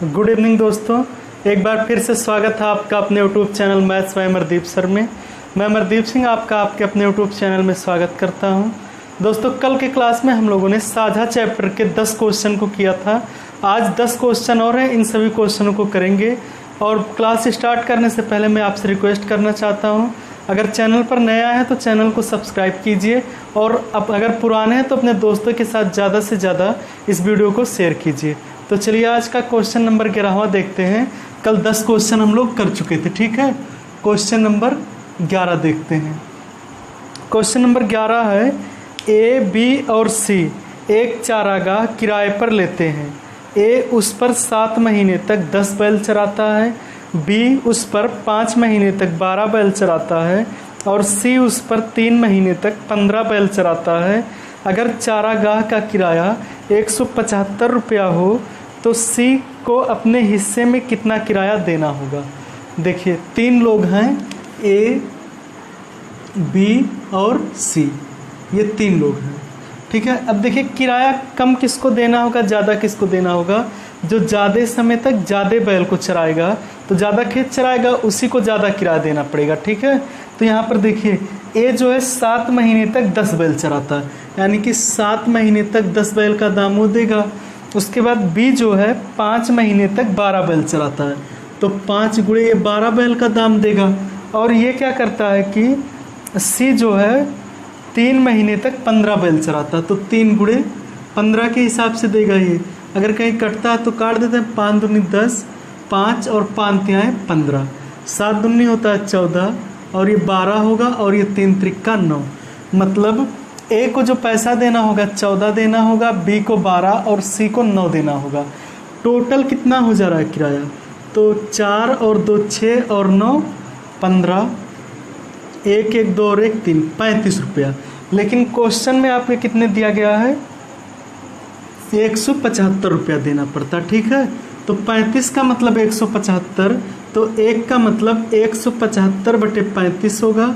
Good evening दोस्तों, एक बार फिर से स्वागत है आपका अपने YouTube channel maths by Amardeep sir में। मैं अमरदीप सिंह आपका आपके अपने यूट्यूब चैनल में स्वागत करता हूं। दोस्तों, कल के क्लास में हम लोगों ने साझा चैप्टर के 10 क्वेश्चन को किया था। आज 10 क्वेश्चन और हैं, इन सभी क्वेश्चनों को करेंगे। और क्लास स्टार्ट करने से पहले मैं आपसे रिक्वेस्ट करना चाहता हूँ, अगर चैनल पर नया है तो चैनल को सब्सक्राइब कीजिए, और अगर पुराने हैं तो अपने दोस्तों के साथ ज़्यादा से ज़्यादा इस वीडियो को शेयर कीजिए। तो चलिए आज का क्वेश्चन नंबर 11वां देखते हैं। कल 10 क्वेश्चन हम लोग कर चुके थे, ठीक है। क्वेश्चन नंबर 11 देखते हैं। क्वेश्चन नंबर 11 है, ए, बी और सी एक चारागाह किराए पर लेते हैं। ए उस पर 7 महीने तक 10 बैल चराता है, बी उस पर 5 महीने तक 12 बैल चराता है और सी उस पर 3 महीने तक 15 बैल चराता है। अगर चारागाह का किराया 175 रुपया हो तो सी को अपने हिस्से में कितना किराया देना होगा। देखिए 3 लोग हैं, ए, बी और सी, ये 3 लोग हैं, ठीक है। अब देखिए किराया कम किसको देना होगा, ज़्यादा किसको देना होगा। जो ज़्यादा समय तक ज़्यादा बैल को चराएगा, तो ज़्यादा खेत चराएगा, उसी को ज़्यादा किराया देना पड़ेगा, ठीक है। तो यहाँ पर देखिए ए जो है 7 महीने तक 10 बैल चराता है, यानी कि 7 महीने तक 10 बैल का दाम वो देगा। उसके बाद बी जो है 5 महीने तक 12 बैल चराता है, तो 5 गुणे ये 12 बैल का दाम देगा। और ये क्या करता है कि सी जो है 3 महीने तक 15 बैल चराता है, तो 3 गुणे 15 के हिसाब से देगा। ये अगर कहीं कटता है तो काट देते हैं, 5 दूनी 10, 5 और 5 तिहाई 15, 7 दूनी होता है 14 और ये 12 होगा और ये 3 त्रिक्का 9। मतलब ए को जो पैसा देना होगा 14 देना होगा, बी को 12 और सी को 9 देना होगा। टोटल कितना हो जा रहा है किराया, तो 4 और 2 6 और 9 15, 1 1 2 और 1 3, 35 रुपया। लेकिन क्वेश्चन में आपके कितने दिया गया है, 175 रुपया देना पड़ता, ठीक है। तो 35 का मतलब 175, तो 1 का मतलब 175 बटे 35 होगा।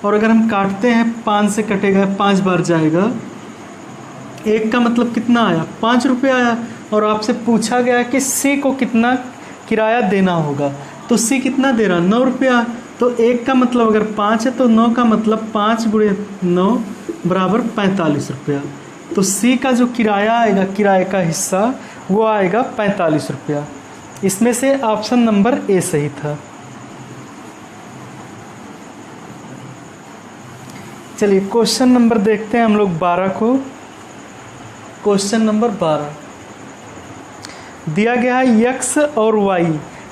और अगर हम काटते हैं 5 से कटेगा, 5 बार जाएगा, 1 का मतलब कितना आया, 5 रुपये आया। और आपसे पूछा गया कि सी को कितना किराया देना होगा, तो सी कितना दे रहा, 9 रुपया। तो 1 का मतलब अगर 5 है तो 9 का मतलब 5 गुणे 9 बराबर 45 रुपया। तो सी का जो किराया आएगा, किराए का हिस्सा, वो आएगा 45 रुपया। इसमें से ऑप्शन नंबर ए सही था। चलिए क्वेश्चन नंबर देखते हैं हम लोग 12 को। क्वेश्चन नंबर 12 दिया गया है, यक्स और वाई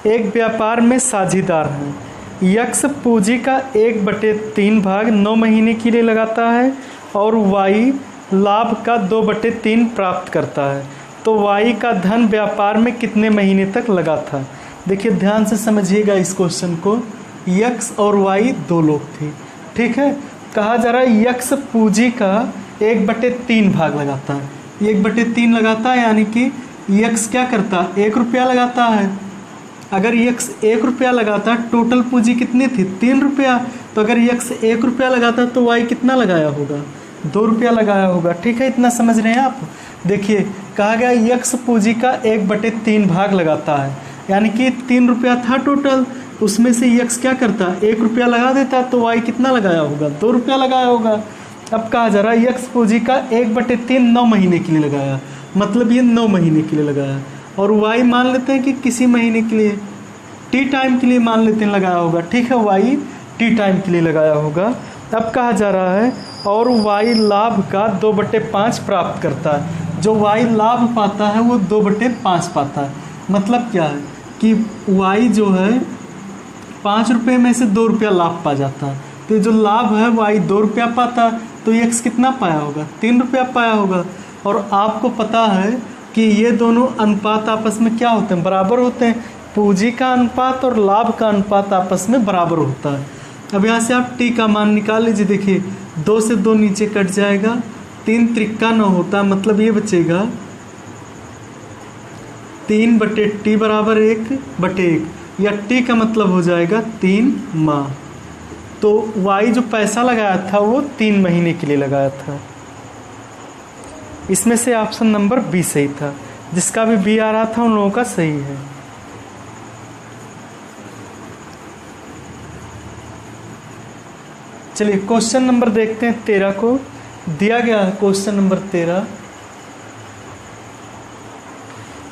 एक व्यापार में साझीदार हैं। यक्स पूंजी का 1/3 भाग 9 महीने के लिए लगाता है और वाई लाभ का 2/3 प्राप्त करता है। तो वाई का धन व्यापार में कितने महीने तक लगा था। देखिए ध्यान से समझिएगा इस क्वेश्चन को। यक्स और वाई 2 लोग थे, ठीक है। कहा जा रहा है यक्स पूंजी का 1/3 भाग लगाता है, 1/3 लगाता है, यानी कि यक्स क्या करता है, 1 रुपया लगाता है। अगर यक्स 1 रुपया लगाता है, टोटल पूंजी कितनी थी, 3 रुपया। तो अगर यक्स 1 रुपया लगाता तो वाई कितना लगाया होगा, 2 रुपया लगाया होगा, ठीक है। इतना समझ रहे हैं आप। देखिए कहा गया यक्स पूंजी का 1/3 भाग लगाता है, यानी कि 3 रुपया था टोटल, उसमें से यक्स क्या करता, 1 रुपया लगा देता, तो वाई कितना लगाया होगा, 2 रुपया लगाया होगा। अब कहा जा रहा है यक्स पूंजी का 1/3 9 महीने के लिए लगाया, मतलब ये 9 महीने के लिए लगाया। और वाई मान लेते हैं कि किसी महीने के लिए, टी टाइम के लिए मान लेते हैं लगाया होगा, ठीक है। वाई टी टाइम के लिए लगाया होगा। अब कहा जा रहा है और वाई लाभ का 2/5 प्राप्त करता है। जो वाई लाभ पाता है वो 2/5 पाता है। मतलब क्या है कि वाई जो है 5 रुपये में से 2 रुपया लाभ पा जाता है। तो जो लाभ है वाई 2 रुपया पाता है, तो यक्स कितना पाया होगा, 3 रुपया पाया होगा। और आपको पता है कि ये दोनों अनुपात आपस में क्या होते हैं, बराबर होते हैं। पूंजी का अनुपात और लाभ का अनुपात आपस में बराबर होता है। अब यहाँ से आप टी का मान निकाल लीजिए। देखिए 2 से 2 नीचे कट जाएगा, 3 त्रिक्का 9 होता है, मतलब ये बचेगा 3/t बराबर 1/1, या टी का मतलब हो जाएगा 3 माह। तो वाई जो पैसा लगाया था वो 3 महीने के लिए लगाया था। इसमें से ऑप्शन नंबर बी सही था। जिसका भी बी आ रहा था उन लोगों का सही है। चलिए क्वेश्चन नंबर देखते हैं 13 को। दिया गया है क्वेश्चन नंबर 13,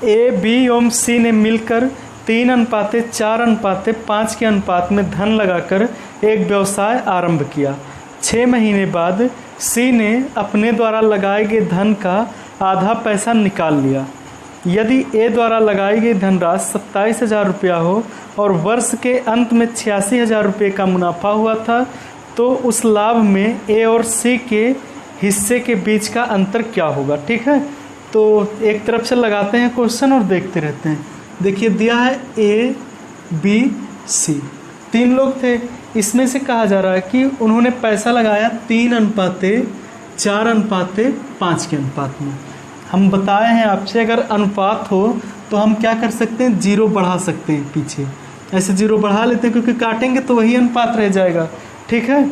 ए बी एवं सी ने मिलकर 3:4:5 के अनुपात में धन लगाकर एक व्यवसाय आरंभ किया। 6 महीने बाद सी ने अपने द्वारा लगाए गए धन का आधा पैसा निकाल लिया। यदि ए द्वारा लगाई गई धनराशि 27,000 रुपया हो और वर्ष के अंत में 86,000 रुपये का मुनाफा हुआ था, तो उस लाभ में ए और सी के हिस्से के बीच का अंतर क्या होगा। ठीक है, तो एक तरफ से लगाते हैं क्वेश्चन और देखते रहते हैं। देखिए दिया है ए बी सी, 3 लोग थे। इसमें से कहा जा रहा है कि उन्होंने पैसा लगाया 3:4:5 के अनुपात में। हम बताए हैं आपसे अगर अनुपात हो तो हम क्या कर सकते हैं, 0 बढ़ा सकते हैं पीछे, ऐसे 0 बढ़ा लेते हैं क्योंकि काटेंगे तो वही अनुपात रह जाएगा। ठीक है,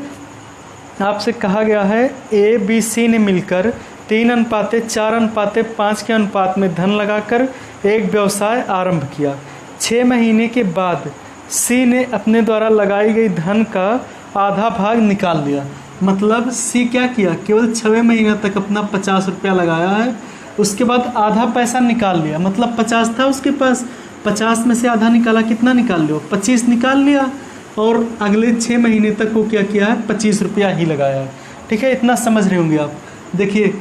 आपसे कहा गया है ए बी सी ने मिलकर 3:4:5 के अनुपात में धन लगाकर एक व्यवसाय आरंभ किया। 6 महीने के बाद सी ने अपने द्वारा लगाई गई धन का आधा भाग निकाल लिया। मतलब सी क्या किया, केवल 6 महीने तक अपना 50 रुपया लगाया है, उसके बाद आधा पैसा निकाल लिया। मतलब 50 था उसके पास, 50 में से आधा निकाला, कितना निकाल लिया, 25 निकाल लिया, और अगले 6 महीने तक वो क्या किया है, 25 रुपया ही लगाया है। ठीक है, इतना समझ रहे होंगे आप। देखिए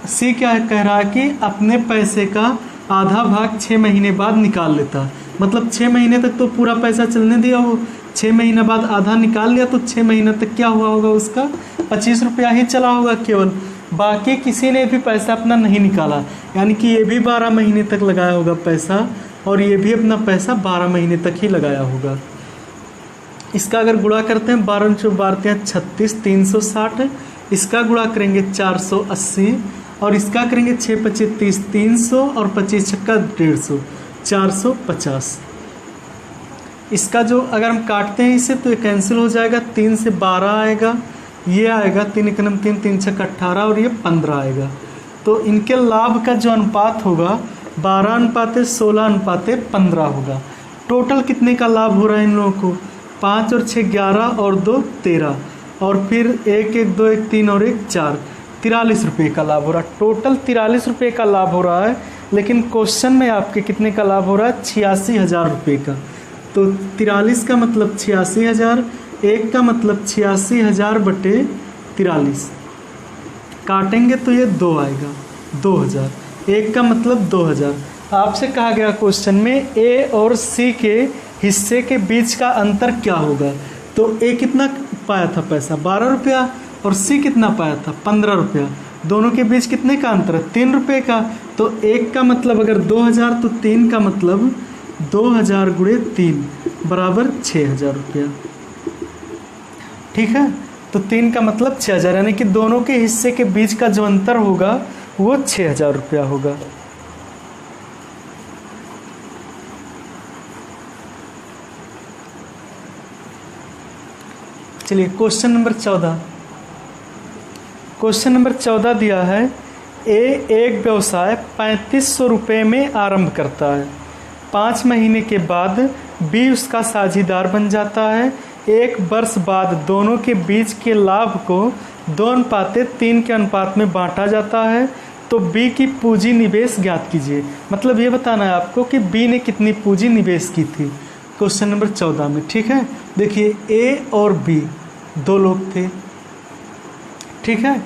सी क्या कह रहा है कि अपने पैसे का आधा भाग 6 महीने बाद निकाल लेता। मतलब 6 महीने तक तो पूरा पैसा चलने दिया, वो 6 महीने बाद आधा निकाल लिया, तो 6 महीने तक क्या हुआ होगा, उसका 25 रुपया ही चला होगा केवल। बाकी किसी ने भी पैसा अपना नहीं निकाला, यानी कि ये भी 12 महीने तक लगाया होगा पैसा, और ये भी अपना पैसा 12 महीने तक ही लगाया होगा। इसका अगर गुणा करते हैं, 12 36, 360, इसका गुणा करेंगे 480, और इसका करेंगे 6 25 30, 300, और 25 छक्का 150, 450। इसका जो अगर हम काटते हैं इसे तो ये कैंसिल हो जाएगा, 3 से 12 आएगा, ये आएगा 3 1 3, 3 6 18, और ये 15 आएगा। तो इनके लाभ का जो अनुपात होगा 12:16:15 होगा। टोटल कितने का लाभ हो रहा है इन लोगों को, 5 और 6 11, और 2 13, और फिर 1 1 2 1 3 और 1 4, 43 रुपये का लाभ हो रहा है। टोटल 43 रुपये का लाभ हो रहा है, लेकिन क्वेश्चन में आपके कितने का लाभ हो रहा है, 86,000 रुपये का। तो 43 का मतलब 86,000, 1 का मतलब 86,000 बटे 43, काटेंगे तो ये 2 आएगा, 2,000। 1 का मतलब 2,000। आपसे कहा गया क्वेश्चन में ए और सी के हिस्से के बीच का अंतर क्या होगा। तो ए कितना पाया था पैसा, 12 रुपया, और सी कितना पाया था, 15 रुपया। दोनों के बीच कितने का अंतर है, 3 रुपये का। तो 1 का मतलब अगर 2,000, तो 3 का मतलब 2,000 गुणे 3 बराबर 6,000 रुपया। ठीक है, तो 3 का मतलब 6,000, यानी कि दोनों के हिस्से के बीच का जो अंतर होगा वो 6,000 रुपया होगा। चलिए क्वेश्चन नंबर 14। क्वेश्चन नंबर 14 दिया है, ए एक व्यवसाय 3500 रुपये में आरंभ करता है। 5 महीने के बाद बी उसका साझीदार बन जाता है। 1 वर्ष बाद दोनों के बीच के लाभ को 2:3 के अनुपात में बांटा जाता है। तो बी की पूंजी निवेश ज्ञात कीजिए। मतलब ये बताना है आपको कि बी ने कितनी पूंजी निवेश की थी, क्वेश्चन नंबर 14 में। ठीक है, देखिए ए और बी 2 लोग थे। ठीक है,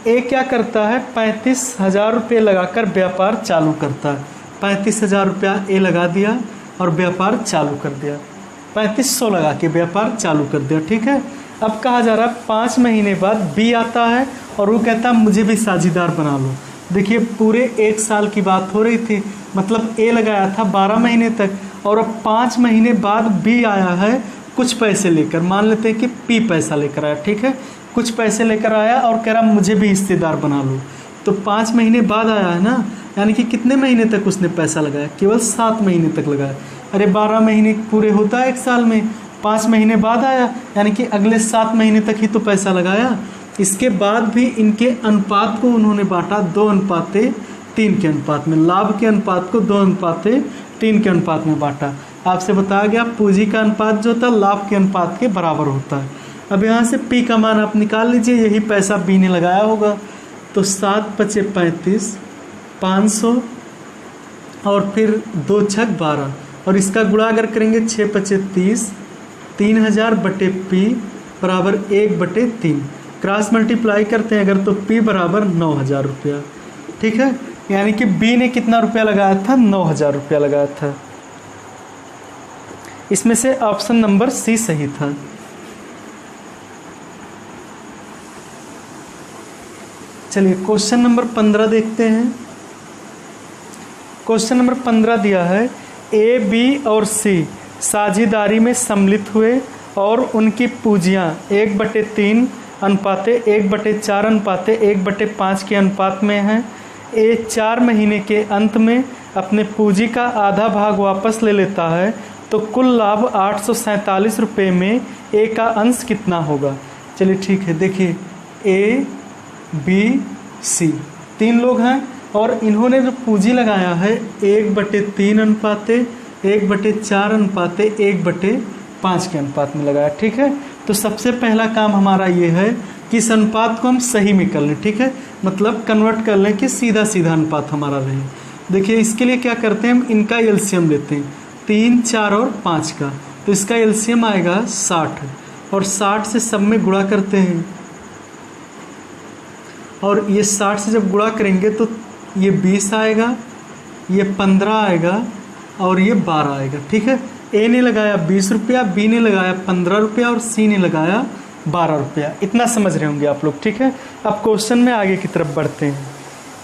ए क्या करता है, 35,000 रुपये लगाकर व्यापार चालू करता है। 35,000 रुपया ए लगा दिया और व्यापार चालू कर दिया, 3500 लगा के व्यापार चालू कर दिया। ठीक है, अब कहा जा रहा है 5 महीने बाद बी आता है और वो कहता है मुझे भी साझीदार बना लो। देखिए पूरे 1 साल की बात हो रही थी, मतलब ए लगाया था 12 महीने तक, और अब 5 महीने बाद बी आया है कुछ पैसे लेकर। मान लेते हैं कि पी पैसा लेकर आया। ठीक है, कुछ पैसे लेकर आया और कह रहा मुझे भी हिस्सेदार बना लो। तो 5 महीने बाद आया है ना, यानी कि कितने महीने तक उसने पैसा लगाया, केवल 7 महीने तक लगाया। अरे 12 महीने पूरे होता है 1 साल में, 5 महीने बाद आया, यानी कि अगले 7 महीने तक ही तो पैसा लगाया। इसके बाद भी इनके अनुपात को उन्होंने बांटा 2:3 के अनुपात में। लाभ के अनुपात को 2:3 के अनुपात में बांटा। आपसे बताया गया पूंजी का अनुपात जो होता है लाभ के अनुपात के बराबर होता है। अब यहाँ से P का मान आप निकाल लीजिए, यही पैसा B ने लगाया होगा। तो 7 × 5 = 35, 500 और फिर 2 × 6 = 12 और इसका गुणा अगर करेंगे 6 × 5 = 30, 3000 बटे P बराबर 1/3। क्रॉस मल्टीप्लाई करते हैं अगर तो P बराबर 9000 रुपया। ठीक है, यानी कि B ने कितना रुपया लगाया था? 9000 रुपया लगाया था। इसमें से ऑप्शन नंबर C सही था। चलिए क्वेश्चन नंबर 15 देखते हैं। क्वेश्चन नंबर 15 दिया है, A, B और C साझेदारी में सम्मिलित हुए और उनकी पूंजियाँ 1/3 अनुपाते 1/4 अनुपाते 1/5 के अनुपात में हैं। A 4 महीने के अंत में अपने पूंजी का आधा भाग वापस ले लेता है, तो कुल लाभ 847 रुपये में A का अंश कितना होगा? चलिए ठीक है, देखिए A, B, C 3 लोग हैं और इन्होंने जो पूंजी लगाया है 1/3 अनुपाते 1/4 अनुपाते 1/5 के अनुपात में लगाया। ठीक है, तो सबसे पहला काम हमारा ये है कि इस अनुपात को हम सही में कर लें। ठीक है, मतलब कन्वर्ट कर लें कि सीधा सीधा अनुपात हमारा रहे। देखिए इसके लिए क्या करते हैं, हम इनका एलसीएम लेते हैं, 3, 4 और 5 का। तो इसका एलसीएम आएगा 60 और 60 से सब में गुणा करते हैं और ये 60 से जब गुणा करेंगे तो ये 20 आएगा, ये 15 आएगा और ये 12 आएगा। ठीक है, A ने लगाया 20 रुपया, B ने लगाया 15 रुपया और C ने लगाया 12 रुपया। इतना समझ रहे होंगे आप लोग। ठीक है, अब क्वेश्चन में आगे की तरफ बढ़ते हैं।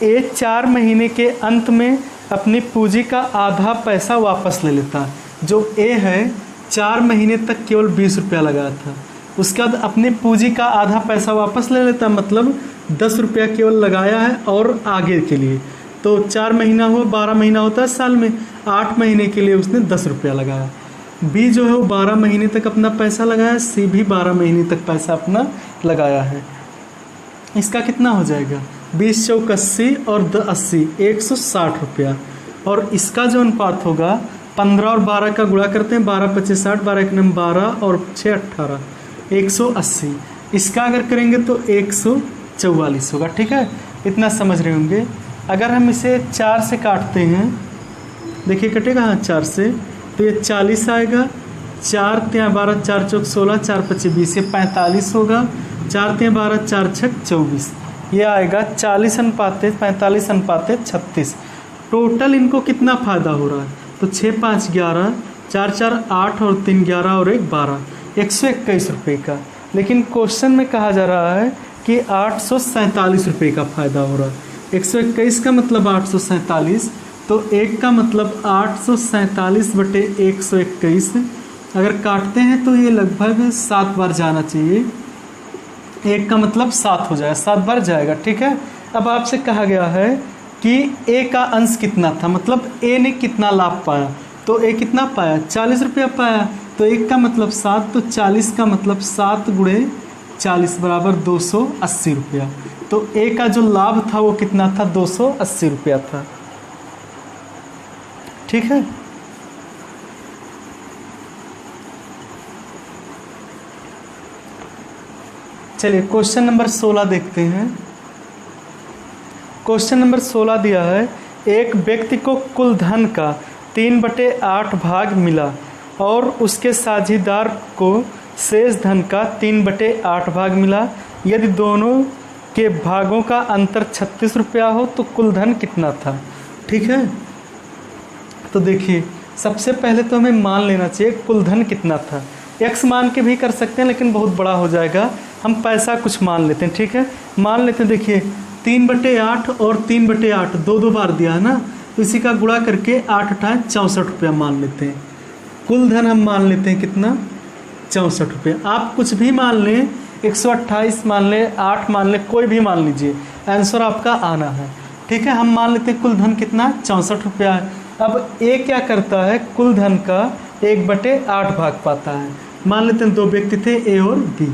A 4 महीने के अंत में अपनी पूंजी का आधा पैसा वापस ले लेता है। जो A है 4 महीने तक केवल 20 रुपया लगाया था, उसके बाद अपनी पूंजी का आधा पैसा वापस ले लेता है, मतलब 10 रुपया केवल लगाया है और आगे के लिए। तो 4 महीना हुआ, 12 महीना होता है साल में, 8 महीने के लिए उसने 10 रुपया लगाया। B जो है वो 12 महीने तक अपना पैसा लगाया, C भी 12 महीने तक पैसा अपना लगाया है। इसका कितना हो जाएगा? 20 × 4 = 80 और 80 160 रुपया। और इसका जो अनुपात होगा 15 और 12 का गुणा करते हैं, 12 × 5 = 60, 12 × 1 = 12 और 6 = 18, 180। इसका अगर करेंगे तो 144 होगा। ठीक है, इतना समझ रहे होंगे। अगर हम इसे 4 से काटते हैं, देखिए कटेगा हाँ 4 से, तो ये 40 आएगा, 4 × 3 = 12, 4 × 4 = 16, 4 × 5 = 20, ये 45 होगा, 4 × 3 = 12, 4 × 6 = 24, ये आएगा 40 अनुपाते 45 अनुपाते 36। टोटल इनको कितना फ़ायदा हो रहा है? तो 6 × 5 = 11, 4 × 4 = 8 और 3 = 11 और 1 = 12, 121 रुपये का। लेकिन क्वेश्चन में कहा जा रहा है कि 847 रुपये का फ़ायदा हो रहा है। 121 का मतलब 847, तो 1 का मतलब 847/121। अगर काटते हैं तो ये लगभग 7 बार जाना चाहिए। 1 का मतलब 7 हो जाएगा, 7 बार जाएगा। ठीक है, अब आपसे कहा गया है कि A का अंश कितना था, मतलब A ने कितना लाभ पाया। तो A कितना पाया? 40 रुपया पाया। तो 1 का मतलब 7, तो 40 का मतलब 7 × 40 बराबर 280 रुपया। तो A का जो लाभ था वो कितना था? 280 रुपया था। ठीक है, चलिए क्वेश्चन नंबर 16 देखते हैं। क्वेश्चन नंबर 16 दिया है, एक व्यक्ति को कुल धन का 3/8 भाग मिला और उसके साझेदार को शेष धन का 3/8 भाग मिला। यदि दोनों के भागों का अंतर 36 रुपया हो तो कुल धन कितना था? ठीक है, तो देखिए सबसे पहले तो हमें मान लेना चाहिए कुल धन कितना था। x मान के भी कर सकते हैं लेकिन बहुत बड़ा हो जाएगा, हम पैसा कुछ मान लेते हैं। ठीक है, मान लेते हैं। देखिए 3/8 और 3/8 दो बार दिया है ना, तो इसी का गुणा करके 8 × 8 = 64 रुपया मान लेते हैं। कुल धन हम मान लेते हैं कितना? 64 रुपये। आप कुछ भी मान लें, 128 मान लें, 8 मान लें, कोई भी मान लीजिए, आंसर आपका आना है। ठीक है, हम मान लेते हैं कुल धन कितना? 64 रुपया है। अब A क्या करता है? कुल धन का 1/8 भाग पाता है। मान लेते हैं 2 व्यक्ति थे, A और B।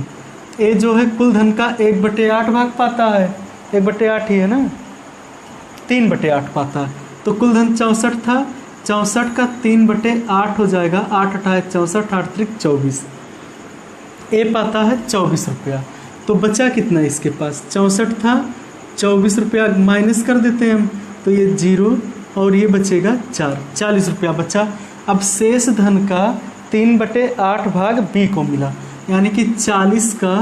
A जो है कुल धन का 1/8 भाग पाता है, 1/8 ही है ना, 3/8 पाता है। तो कुल धन 64 था, 64 का 3/8 हो जाएगा, 8 × 8 = 64, 8 × 3 = 24। ए पाता है 24 रुपया। तो बचा कितना इसके पास, 64 था, 24 रुपया माइनस कर देते हैं हम, तो ये 0 और ये बचेगा 4, 40 रुपया बचा। अब शेष धन का 3/8 भाग बी को मिला, यानी कि 40 का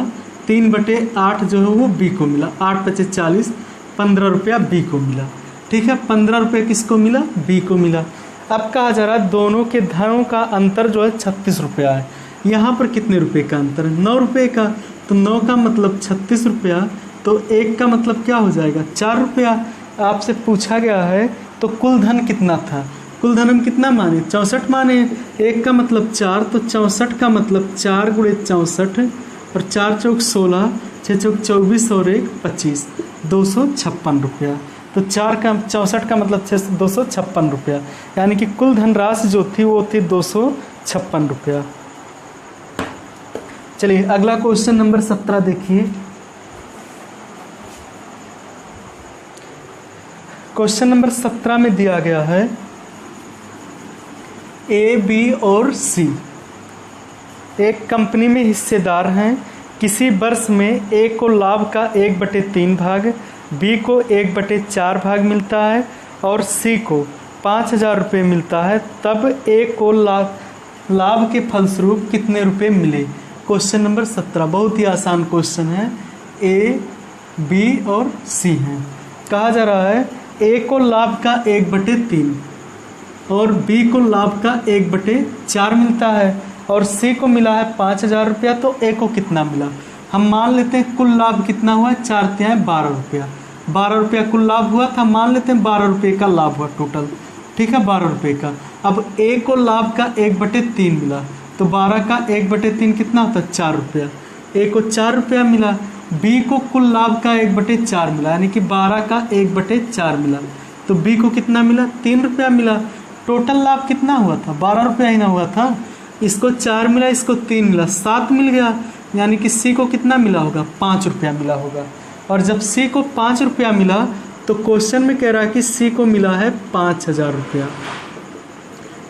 3/8 जो है वो बी को मिला। 8 बचे 40, 15 रुपया बी को मिला। ठीक है, 15 रुपये किसको मिला, बी को मिला। अब कहा जा रहा है दोनों के धनों का अंतर जो है 36 रुपया है। यहाँ पर कितने रुपए का अंतर है, 9 रुपये का। तो 9 का मतलब 36 रुपया, तो 1 का मतलब क्या हो जाएगा, 4 रुपया। आपसे पूछा गया है तो कुल धन कितना था, कुल धन हम कितना माने, 64 माने। 1 का मतलब 4, तो 64 का मतलब 4 गुणे 64 और 4 चौक 16, 6 चौक 24 और 1 25, 256 रुपया। तो 64 का मतलब 256 रुपया, यानी कि कुल धनराशि जो थी वो थी 256 रुपया। चलिए अगला क्वेश्चन नंबर 17 देखिए। क्वेश्चन नंबर 17 में दिया गया है ए, बी और सी एक कंपनी में हिस्सेदार हैं। किसी वर्ष में ए को लाभ का 1/3 भाग, बी को 1/4 भाग मिलता है और सी को 5000 रुपये मिलता है। तब ए को लाभ के फलस्वरूप कितने रुपए मिले। क्वेश्चन नंबर 17 बहुत ही आसान क्वेश्चन है। ए, बी और सी हैं। कहा जा रहा है ए को लाभ का 1/3 और बी को लाभ का 1/4 मिलता है और सी को मिला है 5000 रुपया। तो ए को कितना मिला, हम मान लेते हैं कुल लाभ कितना हुआ, 4×3 12 रुपया। 12 रुपया कुल लाभ हुआ था, मान लेते हैं 12 रुपये का लाभ हुआ टोटल। ठीक है, 12 रुपये का। अब ए को लाभ का 1/3 मिला, तो 12 का 1/3 कितना होता है, 4 रुपया। ए को 4 रुपया मिला। बी को कुल लाभ का 1/4 मिला, यानी कि 12 का 1/4 मिला, तो बी को कितना मिला, 3 रुपया मिला। टोटल लाभ कितना हुआ था, 12 रुपया ही ना हुआ था। इसको 4 मिला, इसको 3 मिला, 7 मिल गया, यानी कि सी को कितना मिला होगा, 5 रुपया मिला होगा। और जब सी को 5 रुपया मिला तो क्वेश्चन में कह रहा है कि सी को मिला है 5000 रुपया।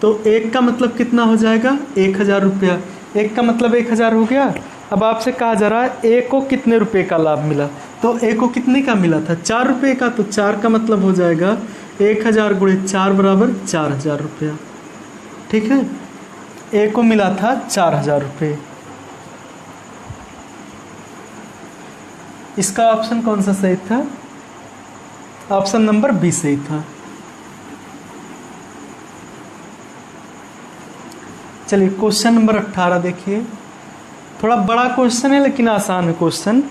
तो 1 का मतलब कितना हो जाएगा, 1000 रुपया। 1 का मतलब 1000 हो गया। अब आपसे कहा जा रहा है ए को कितने रुपए का लाभ मिला, तो ए को कितने का मिला था, 4 रुपये का। तो 4 का मतलब हो जाएगा 1000 गुणे 4 बराबर 4000 रुपया। ठीक है, ए को मिला था 4000 रुपये। इसका ऑप्शन कौन सा सही था, ऑप्शन नंबर बी सही था। चलिए क्वेश्चन नंबर 18 देखिए। थोड़ा बड़ा क्वेश्चन है लेकिन आसान है क्वेश्चन।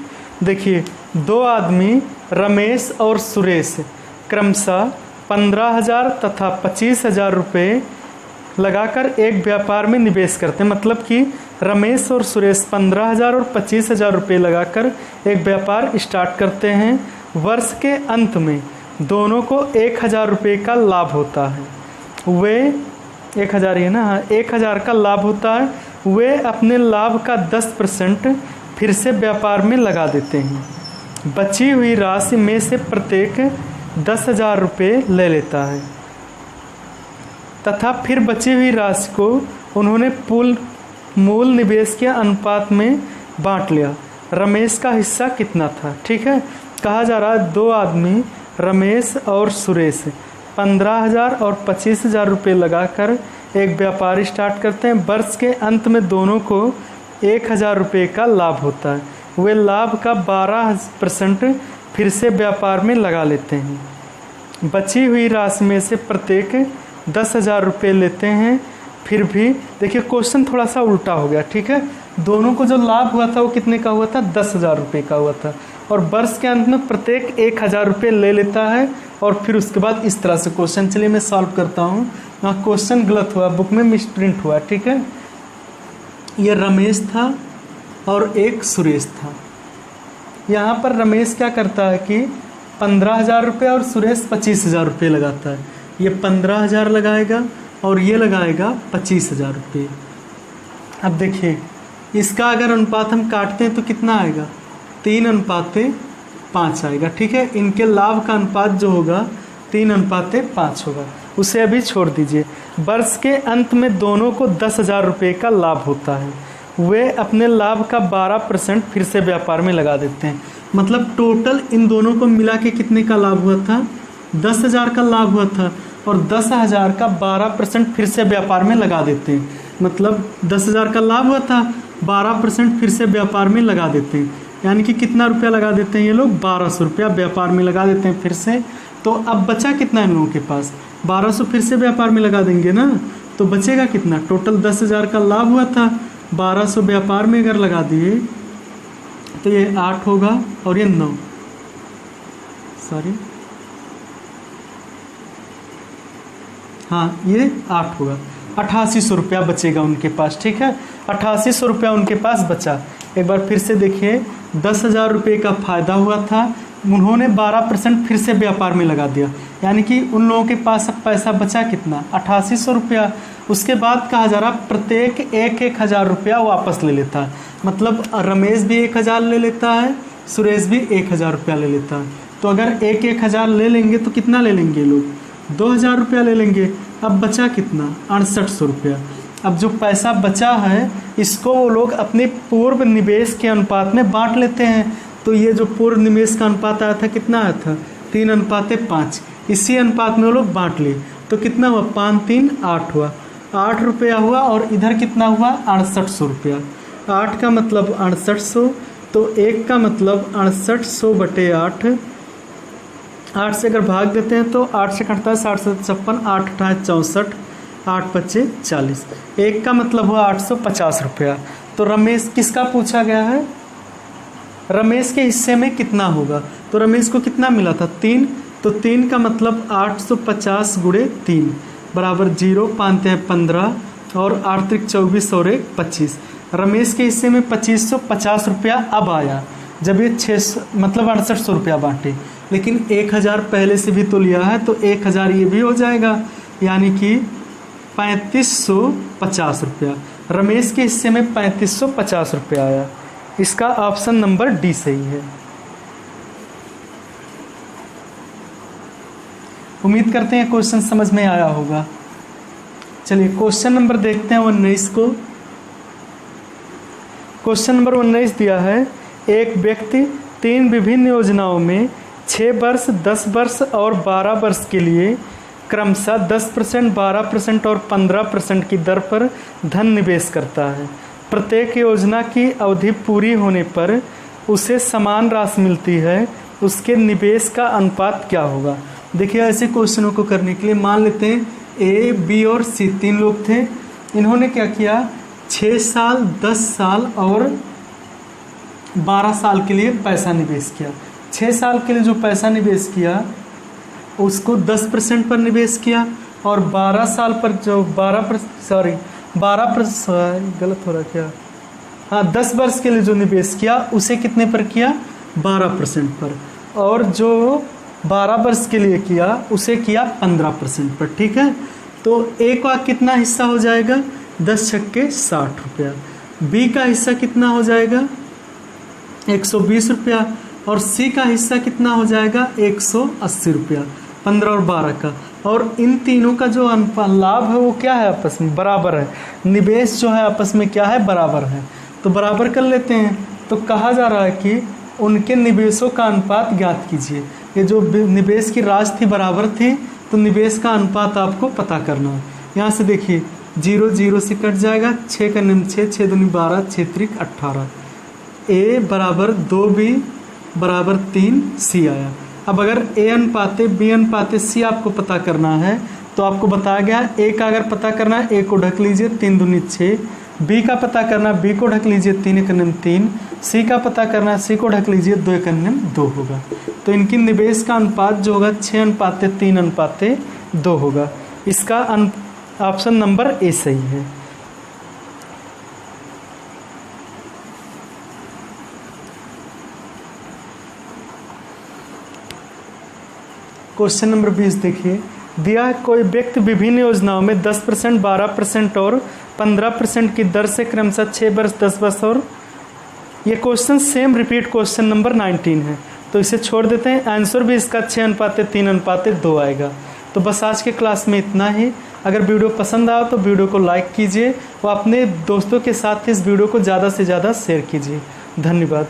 देखिए, 2 आदमी रमेश और सुरेश क्रमशः 15,000 तथा 25,000 रुपये लगाकर एक व्यापार में निवेश करते हैं। मतलब कि रमेश और सुरेश 15,000 और 25,000 रुपये लगाकर एक व्यापार स्टार्ट करते हैं। वर्ष के अंत में दोनों को 1,000 रुपये का लाभ होता है। वे 1,000 है ना, हाँ, 1,000 का लाभ होता है। वे अपने लाभ का 10% फिर से व्यापार में लगा देते हैं। बची हुई राशि में से प्रत्येक 10,000 रुपये ले लेता है तथा फिर बची हुई राशि को उन्होंने मूल निवेश के अनुपात में बांट लिया। रमेश का हिस्सा कितना था। ठीक है, कहा जा रहा है 2 आदमी रमेश और सुरेश 15,000 और 25,000 रुपये लगाकर एक व्यापार स्टार्ट करते हैं। वर्ष के अंत में दोनों को 1,000 रुपये का लाभ होता है। वे लाभ का 12% फिर से व्यापार में लगा लेते हैं। बची हुई राशि में से प्रत्येक 10,000 रुपये लेते हैं। फिर भी देखिए क्वेश्चन थोड़ा सा उल्टा हो गया। ठीक है, दोनों को जो लाभ हुआ था वो कितने का हुआ था, 10,000 रुपये का हुआ था। और वर्ष के अंत में प्रत्येक 1,000 रुपये ले लेता है और फिर उसके बाद इस तरह से क्वेश्चन। चलिए मैं सॉल्व करता हूँ। यहाँ क्वेश्चन गलत हुआ, बुक में मिसप्रिंट हुआ। ठीक है, ये रमेश था और एक सुरेश था। यहाँ पर रमेश क्या करता है कि 15,000 रुपये और सुरेश 25,000 रुपये लगाता है। ये 15,000 लगाएगा और ये लगाएगा 25,000 रुपये। अब देखिए इसका अगर अनुपात हम काटते हैं तो कितना आएगा, 3:5 आएगा। ठीक है, इनके लाभ का अनुपात जो होगा 3:5 होगा, उसे अभी छोड़ दीजिए। वर्ष के अंत में दोनों को 10,000 रुपये का लाभ होता है। वे अपने लाभ का 12% फिर से व्यापार में लगा देते हैं। मतलब टोटल इन दोनों को मिला के कितने का लाभ हुआ था? 10,000 का लाभ हुआ था, और 10,000 का 12% फिर से व्यापार में लगा देते हैं। मतलब 10,000 का लाभ हुआ था, 12% फिर से व्यापार में लगा देते हैं। यानी कि कितना रुपया लगा देते हैं ये लोग? 1200 रुपया व्यापार में लगा देते हैं फिर से। तो अब बचा कितना इन लोगों के पास? 1200 फिर से व्यापार में लगा देंगे ना, तो बचेगा कितना? टोटल 10,000 का लाभ हुआ था, 1200 व्यापार में अगर लगा दिए तो ये 8 होगा और ये 9, हाँ ये 8 होगा। 8800 रुपया बचेगा उनके पास। ठीक है, 8800 रुपया उनके पास बचा। एक बार फिर से देखिए, 10,000 रुपये का फायदा हुआ था, उन्होंने 12% फिर से व्यापार में लगा दिया, यानी कि उन लोगों के पास अब पैसा बचा कितना? 8800 रुपया। उसके बाद कहा जा रहा प्रत्येक 1,000 रुपया वापस ले लेता है। मतलब रमेश भी 1,000 ले लेता है, सुरेश भी 1,000 रुपया ले लेता है। तो अगर 1,000 ले लेंगे तो कितना ले लेंगे लोग? 2,000 रुपया ले लेंगे। अब बचा कितना? 6800 रुपया। अब जो पैसा बचा है इसको वो लोग अपने पूर्व निवेश के अनुपात में बांट लेते हैं। तो ये जो पूर्व निवेश का अनुपात आया था कितना आया था? 3:5। इसी अनुपात में वो लोग बांट लिए। तो कितना हुआ? 5 3 8 हुआ, 8 रुपया हुआ। और इधर कितना हुआ? 6800 रुपया। 8 का मतलब 6800, तो 1 का मतलब 6800 बटे 8। 8 से अगर भाग देते हैं तो 8 से कटता है 7 7 56, 8 8 64, 8 25 40। 1 का मतलब हुआ 850 रुपया। तो रमेश किसका पूछा गया है? रमेश के हिस्से में कितना होगा? तो रमेश को कितना मिला था? 3। तो 3 का मतलब 850 गुणे 3 बराबर 0, 5 हैं 15 और 8 त्रिक 24 और 1 25। रमेश के हिस्से में 2550 रुपया अब आया जब ये 600 मतलब 6800 रुपया बांटे। लेकिन 1,000 पहले से भी तो लिया है, तो 1,000 ये भी हो जाएगा, यानी कि 3550 रुपया। रमेश के हिस्से में 3550 रुपया आया। इसका ऑप्शन नंबर डी सही है। उम्मीद करते हैं क्वेश्चन समझ में आया होगा। चलिए क्वेश्चन नंबर देखते हैं 19 को। क्वेश्चन नंबर 19 दिया है, एक व्यक्ति 3 विभिन्न योजनाओं में 6 वर्ष, 10 वर्ष और 12 वर्ष के लिए क्रमशः 10%, 12% और 15% की दर पर धन निवेश करता है। प्रत्येक योजना की अवधि पूरी होने पर उसे समान राशि मिलती है, उसके निवेश का अनुपात क्या होगा? देखिए ऐसे क्वेश्चनों को करने के लिए मान लेते हैं ए, बी और सी 3 लोग थे। इन्होंने क्या किया? 6 साल, 10 साल और 12 साल के लिए पैसा निवेश किया। 6 साल के लिए जो पैसा निवेश किया उसको 10% पर निवेश किया, और 12 साल पर जो 10 वर्ष के लिए जो निवेश किया उसे कितने पर किया? 12% पर। और जो 12 वर्ष के लिए किया उसे किया 15% पर। ठीक है, तो ए का कितना हिस्सा हो जाएगा? 10 छक्के 60 रुपया। बी का हिस्सा कितना हो जाएगा? 120 रुपया। और सी का हिस्सा कितना हो जाएगा? 180 रुपया। 15 और 12 का। और इन तीनों का जो लाभ है वो क्या है? आपस में बराबर है। निवेश जो है आपस में क्या है? बराबर है। तो बराबर कर लेते हैं। तो कहा जा रहा है कि उनके निवेशों का अनुपात ज्ञात कीजिए। ये जो निवेश की राशि थी बराबर थी, तो निवेश का अनुपात आपको पता करना है। यहाँ से देखिए 0 0 से कट जाएगा, 6 का निम्न 6, 6 दूनी 12, 6 त्रिक 18। ए बराबर 2B बराबर 3 सी आया। अब अगर ए अनुपाते बी अनुपाते सी आपको पता करना है तो आपको बताया गया ए का अगर पता करना है ए को ढक लीजिए 3 दूनी 6, बी का पता करना बी को ढक लीजिए 3 एक निम्न 3, सी का पता करना सी को ढक लीजिए 2 एक निम्न 2 होगा। तो इनकी निवेश का अनुपात जो होगा 6:3:2 होगा। इसका ऑप्शन नंबर ए सही है। क्वेश्चन नंबर 20 देखिए, दिया है कोई व्यक्ति विभिन्न योजनाओं में 10%, 12% और 15% की दर से क्रमशः 6 वर्ष, 10 वर्ष और ये question same repeat question number 19 है, तो इसे छोड़ देते हैं। आंसर भी इसका 6:3:2 आएगा। तो बस आज के क्लास में इतना ही। अगर वीडियो पसंद आए तो वीडियो को लाइक कीजिए और अपने दोस्तों के साथ इस वीडियो को ज़्यादा से ज़्यादा शेयर कीजिए। धन्यवाद।